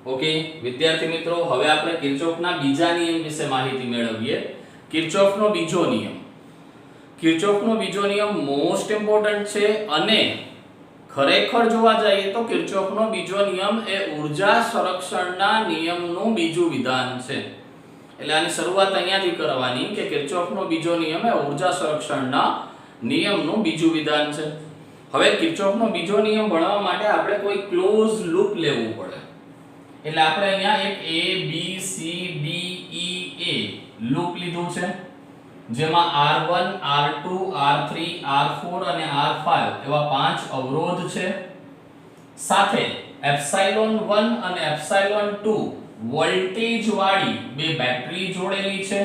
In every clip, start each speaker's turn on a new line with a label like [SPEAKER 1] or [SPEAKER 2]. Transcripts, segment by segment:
[SPEAKER 1] Okay વિદ્યાર્થી મિત્રો, હવે આપણે કિર્ચોફના બીજા નિયમ વિશે માહિતી મેળવીએ. કિર્ચોફનો બીજો નિયમ. કિર્ચોફનો બીજો નિયમ મોસ્ટ ઇમ્પોર્ટન્ટ છે અને ખરેખર જોવા જઈએ તો કિર્ચોફનો બીજો નિયમ એ ઊર્જા સંરક્ષણના નિયમનું બીજું વિધાન છે. એટલે આની શરૂઆત અહીંયાથી કરવાની કે કિર્ચોફનો બીજો નિયમ એ ઊર્જા સંરક્ષણના નિયમનું બીજું વિધાન છે. હવે કિર્ચોફનો બીજો નિયમ ભણવા માટે આપણે કોઈ ક્લોઝ લૂપ લેવું પડે. એટલે આપણે અહીંયા એક A B C D E A loop લીધું છે, જેમાં R1 R2 R3 R4 અને R5 એવા 5 અવરોધ છે. સાથે ε1 અને ε2 વોલ્ટેજ વાળી બે બેટરી જોડેલી છે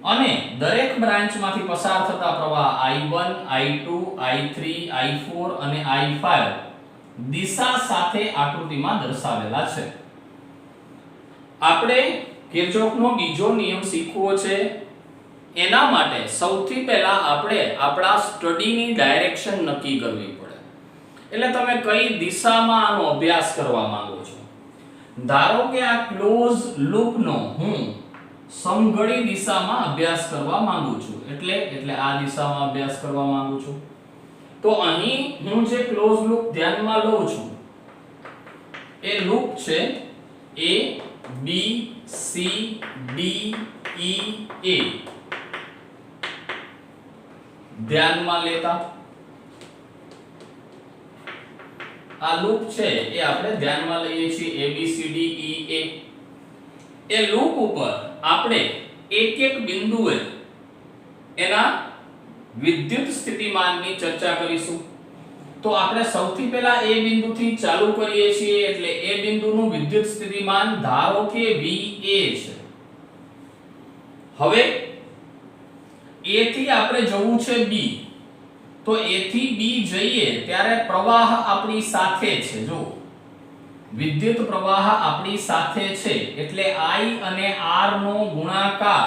[SPEAKER 1] અને દરેક બ્રાન્ચમાંથી પસાર થતા પ્રવાહ I1 I2 I3 I4 અને I5 દિશા સાથે આકૃતિમાં દર્શાવેલા છે. આપણે કિર્ચોફનો બીજો નિયમ શીખવો છે. એના માટે સૌથી પહેલા આપણે આપણા સ્ટડીની ડાયરેક્શન નક્કી કરવી પડે. એટલે તમે કઈ દિશામાં આનો અભ્યાસ કરવા માંગો છો. ધારો કે આ ક્લોઝ લૂપનો હું સમઘડી દિશામાં અભ્યાસ કરવા માંગુ છું. એટલે આ દિશામાં અભ્યાસ કરવા માંગુ છું. તો અહીં હું જે ક્લોઝ લૂપ ધ્યાનમાં લઉં છું એ લૂપ છે A B C D E A. ધ્યાનમાં લેતા આ લૂપ છે એ આપણે ધ્યાનમાં લઈએ છીએ A B C D E A. A loop ઉપર આપણે એક એક બિંદુએ એના વિદ્યુત સ્થિતિમાનની ચર્ચા કરીશું. તો આપણે સૌથી પહેલા એ બિંદુથી ચાલુ કરીએ છીએ. એટલે એ બિંદુનું વિદ્યુત સ્થિતિમાન ધારો કે VA છે. હવે A થી આપણે જવું છે B. તો A થી B જઈએ ત્યારે પ્રવાહ આપણી સાથે છે. જો વિદ્યુત પ્રવાહ આપણી સાથે છે એટલે I અને R નો ગુણાકાર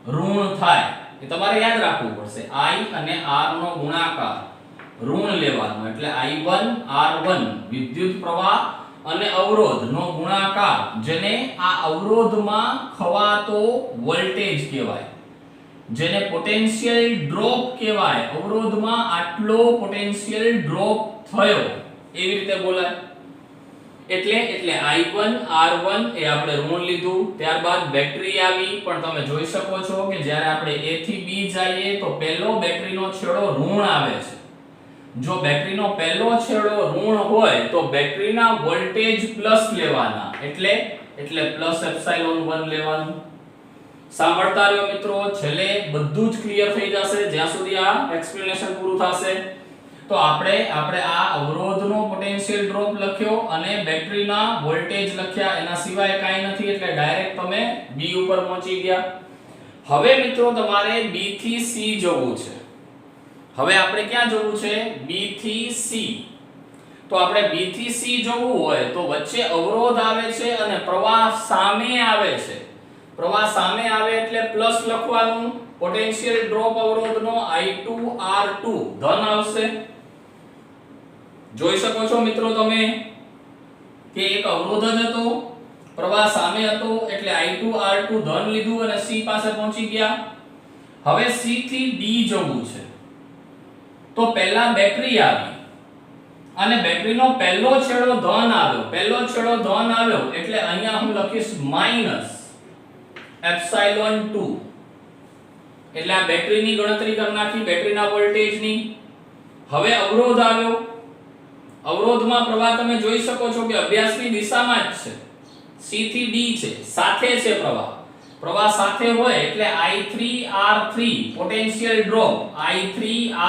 [SPEAKER 1] ઋણ થાય. એ તમારે યાદ રાખવું પડશે. I અને R નો ગુણાકાર ઋણ લેવાનો. એટલે I1 R1 વિદ્યુત પ્રવાહ અને અવરોધ નો ગુણાકાર, જેને આ અવરોધમાં ખવાતો વોલ્ટેજ કહેવાય, જેને પોટેન્શિયલ ડ્રોપ કહેવાય. અવરોધમાં આટલો પોટેન્શિયલ ડ્રોપ થયો એવી રીતે બોલાય. એટલે I1 R1 એ આપણે ઋણ લીધું. ત્યારબાદ બેટરી આવી. પણ તમે જોઈ શકો છો કે જ્યારે આપણે A થી B જઈએ તો પહેલો બેટરીનો છેડો ઋણ આવે છે. જો બેટરીનો પહેલો છેડો ઋણ હોય તો બેટરીના વોલ્ટેજ પ્લસ લેવાના. એટલે પ્લસ ε1 લેવાનું. સાંભળતા રહ્યો મિત્રો, છેલ્લે બધું જ ક્લિયર થઈ જશે જ્યાં સુધી આ એક્સપ્લેનેશન પૂરું થશે. તો આપણે આ અવરોધનો પોટેન્શિયલ ડ્રોપ લખ્યો અને બેટરીના વોલ્ટેજ લખ્યા. એના સિવાય કાંઈ નથી. એટલે ડાયરેક્ટ તમે B ઉપર પહોંચી ગયા. હવે મિત્રો તમારે B થી C જવું છે. હવે આપણે ક્યાં જવું છે? B થી C. તો આપણે B થી C જવું હોય તો વચ્ચે અવરોધ આવે છે અને પ્રવાહ સામે આવે છે. પ્રવાહ સામે આવે એટલે પ્લસ લખવાનું. પોટેન્શિયલ ડ્રોપ અવરોધનો I2 R2 ધન આવશે. જોઈ શકો છો મિત્રો તમે કે એક અવરોધ જ હતો, પ્રવાહ સામે હતો એટલે I2 R2 ધન લીધું અને C પાસે પહોંચી ગયા. હવે C થી D જવું છે. તો પહેલા બેટરી આવી અને બેટરીનો પહેલો છેડો ધન આવ્યો. એટલે અહીંયા હું લખીશ માઈનસ ε2. એટલે આ બેટરીની ગણતરી કરી નાખી, બેટરીના વોલ્ટેજની. હવે અવરોધ આવ્યો. અવરોધમાં પ્રવાહ તમે જોઈ શકો છો કે અભ્યાસની દિશામાં જ છે. C થી D છે, સાથે છે પ્રવાહ. પ્રવાહ સાથે હોય એટલે I3 R3 potential drop I3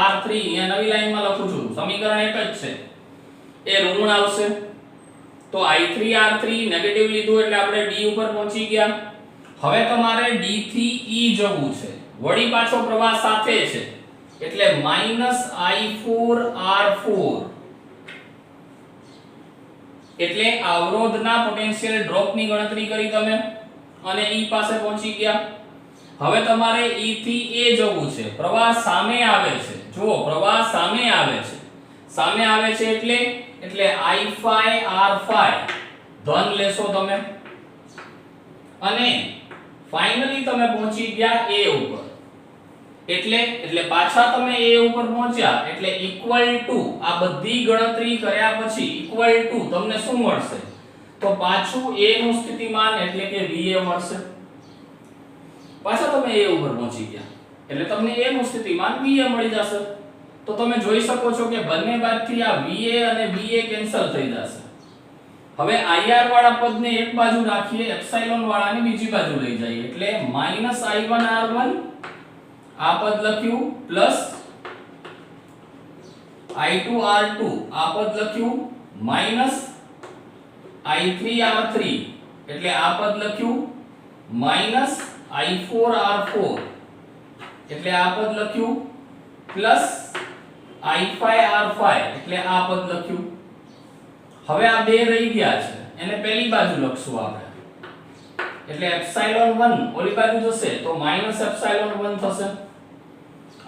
[SPEAKER 1] R3 અહીંયા નવી લાઈનમાં લખું છું, સમીકરણ એક જ છે. એ ઋણ આવશે. તો I3 R3 નેગેટિવ લીધું એટલે આપણે D ઉપર પહોંચી ગયા. હવે તમારે D થી E જવું છે. વળી પાછો પ્રવાહ સાથે છે એટલે -I4 R4. એટલે અવરોધના પોટેન્શિયલ ડ્રોપની ગણતરી કરી તમે અને E પાસે પહોંચી ગયા. હવે તમારે E થી A જવું છે. પ્રવાહ સામે આવે છે. જુઓ, પ્રવાહ સામે આવે છે એટલે I5 R5 ધન લેશો તમે અને ફાઇનલી તમે પહોંચી ગયા a ઉપર એટલે પાછા તમે a ઉપર પહોંચ્યા એટલે ઇક્વલ ટુ આ બધી ગણતરી કર્યા પછી ઇક્વલ ટુ તમને શું મળશે તો પાછું a નું સ્થિતિમાન એટલે કે va મળશે પાછા તમે a ઉપર પહોંચી ગયા એટલે તમને a નું સ્થિતિમાન va મળી જશે તો તમે જોઈ શકો છો કે બંને બાજુથી આ va અને va કેન્સલ થઈ જશે હવે ir વાળા પદને એક બાજુ રાખીએ એપ્સિલોન વાળાને બીજી બાજુ લઈ જઈએ એટલે -i1r1 આ પદ લખ્યું પ્લસ i2r2 આ પદ લખ્યું માઈનસ i3r3 એટલે આ પદ લખ્યું માઈનસ i4r4 એટલે આ પદ લખ્યું પ્લસ i5r5 એટલે આ પદ લખ્યું હવે આ બે રહી ગયા છે એને પહેલી બાજુ લખશું આપણે એટલે એપ્સિલોન1 ઓલી બાજુ જશે તો -એપ્સિલોન1 થશે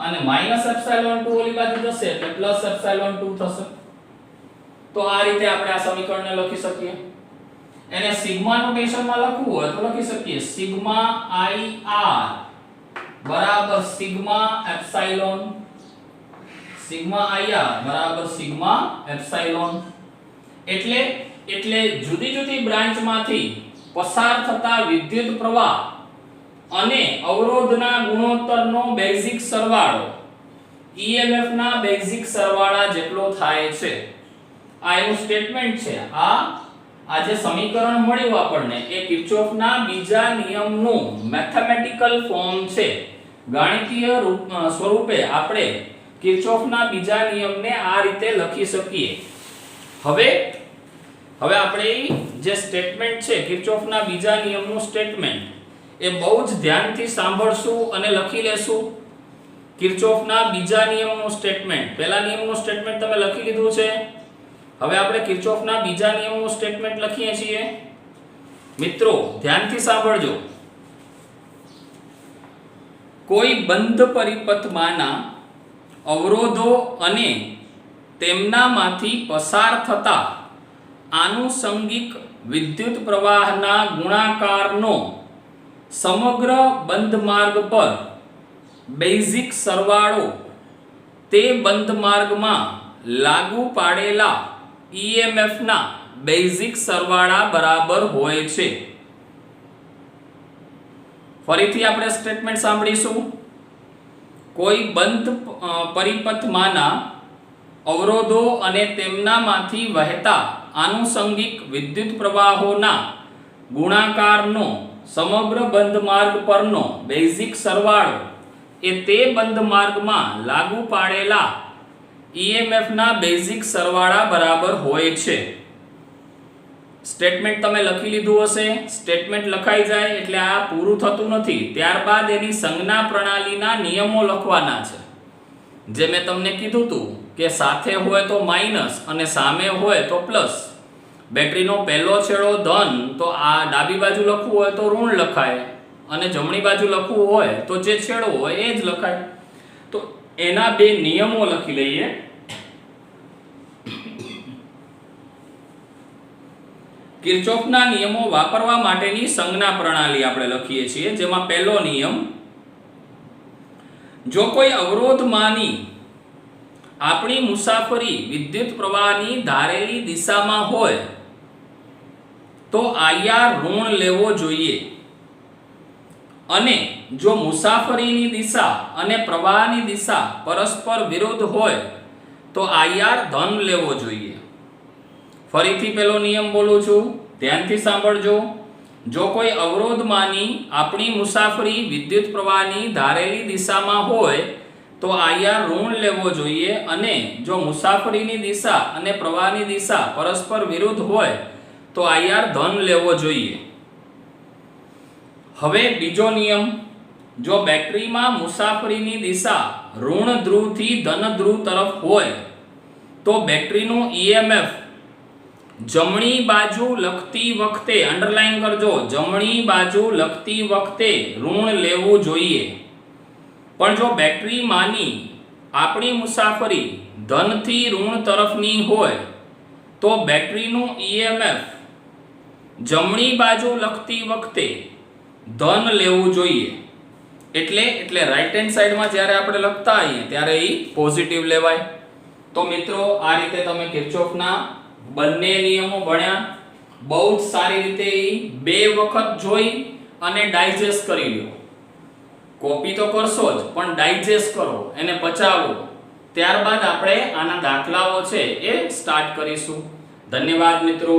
[SPEAKER 1] અને -એપ્સિલોન2 ઓલી બાજુ જશે એટલે +એપ્સિલોન2 થશે તો આ રીતે આપણે આ સમીકરણને લખી શકીએ એને સિગ્મા નોટેશનમાં લખવું હોય તો લખી શકીએ સિગ્મા ir બરાબર સિગ્મા એપ્સિલોન સિગ્મા ir બરાબર સિગ્મા એપ્સિલોન એટલે જુદી જુદી બ્રાન્ચમાંથી પસાર થતા વિદ્યુત પ્રવાહ અને અવરોધના ગુણોત્તરનો બેઝિક સરવાળો EMF ના બેઝિક સરવાળા જેટલો થાય છે આ એનું સ્ટેટમેન્ટ છે આ જે સમીકરણ મળ્યું આપણને એ કિર્ચોફના બીજા નિયમનું મેથેમેટિકલ ફોર્મ છે ગાણિતીય સ્વરૂપે આપણે કિર્ચોફના બીજા નિયમને આ રીતે લખી શકીએ હવે આપણે જે સ્ટેટમેન્ટ છે કિર્ચોફના બીજા નિયમનું સ્ટેટમેન્ટ એ બહુ જ ધ્યાનથી સાંભળશું અને લખી લેશું કિર્ચોફના બીજા નિયમનું સ્ટેટમેન્ટ પહેલા નિયમનું સ્ટેટમેન્ટ તમે લખી લીધું છે હવે આપણે કિર્ચોફના બીજા નિયમનું સ્ટેટમેન્ટ લખીએ છીએ મિત્રો ધ્યાનથી સાંભળજો કોઈ બંધ પરિપથમાંના અવરોધો અને તેમનામાંથી પસાર થતા આનુષંગિક વિદ્યુત પ્રવાહના ગુણાકારનો સમગ્ર બંધ માર્ગ પર બેઝિક સરવાળો તે બંધ માર્ગમાં લાગુ પાડેલા EMF ના બેઝિક સરવાળા બરાબર હોય છે ફરીથી આપણે સ્ટેટમેન્ટ સાંભળીશું કોઈ બંધ પરિપથમાંના અવરોધો અને તેમનામાંથી વહેતા આનુષંગિક વિદ્યુત પ્રવાહોના ગુણાકારનો સમગ્ર બંધ માર્ગ પરનો બેઝિક સરવાળો એ તે બંધ માર્ગમાં લાગુ પાડેલા EMF ના બેઝિક સરવાળા બરાબર હોય છે સ્ટેટમેન્ટ તમે લખી લીધું હશે સ્ટેટમેન્ટ લખાઈ જાય એટલે આ પૂરું થતું નથી ત્યારબાદ એની સંજ્ઞા પ્રણાલીના નિયમો લખવાના છે જે મેં તમને કીધું હતું કે સાથે હોય તો માઈનસ અને સામે હોય તો પ્લસ બેટરીનો પહેલો છેડો ધન તો આ ડાબી બાજુ લખવું હોય તો ઋણ લખાય અને જમણી બાજુ લખવું હોય તો જે છેડો હોય એ જ લખાય તો એના બે નિયમો લખી લઈએ કિર્ચોફના નિયમો વાપરવા માટેની સંજ્ઞા પ્રણાલી આપણે લખીએ છીએ જેમાં પહેલો નિયમ જો કોઈ અવરોધમાંની આપણી મુસાફરી વિદ્યુત પ્રવાહની ધારેલી દિશામાં હોય તો IR ઋણ લેવો જોઈએ અને જો મુસાફરીની દિશા અને પ્રવાહની દિશા પરસ્પર વિરુદ્ધ હોય તો IR ધન લેવો જોઈએ ફરીથી પેલો નિયમ બોલું છું ધ્યાનથી સાંભળજો જો કોઈ અવરોધમાંની આપણી મુસાફરી વિદ્યુત પ્રવાહની ધારેલી દિશામાં હોય તો IR ઋણ લેવો જોઈએ અને જો મુસાફરીની દિશા અને પ્રવાહની દિશા પરસ્પર વિરુદ્ધ હોય તો IR ધન લેવો જોઈએ હવે બીજો નિયમ જો બેટરીમાં મુસાફરીની દિશા ઋણ ધ્રુવથી ધન ધ્રુવ તરફ હોય તો બેટરીનું EMF જમણી બાજુ લખતી વખતે અંડરલાઈન કરજો જમણી બાજુ લખતી વખતે ઋણ લેવું જોઈએ પણ જો બેટરીમાંની આપણી મુસાફરી ધનથી ઋણ તરફની હોય તો બેટરીનું EMF જમણી બાજુ લખતી વખતે ધન લેવું જોઈએ. એટલે રાઈટ હેન્ડ સાઈડમાં જ્યારે આપણે લખતા હોઈએ ત્યારે એ પોઝિટિવ લેવાય. તો મિત્રો આ રીતે તમે કિર્ચોફના બંને નિયમો ભણ્યા. બહુ જ સારી રીતે એ બે વખત જોઈ અને ડાયજેસ્ટ કરી લો. કોપી તો કરશો જ પણ ડાયજેસ્ટ કરો, એને પચાવો. ત્યારબાદ આપણે આના દાખલાઓ છે એ સ્ટાર્ટ કરીશું. ધન્યવાદ મિત્રો.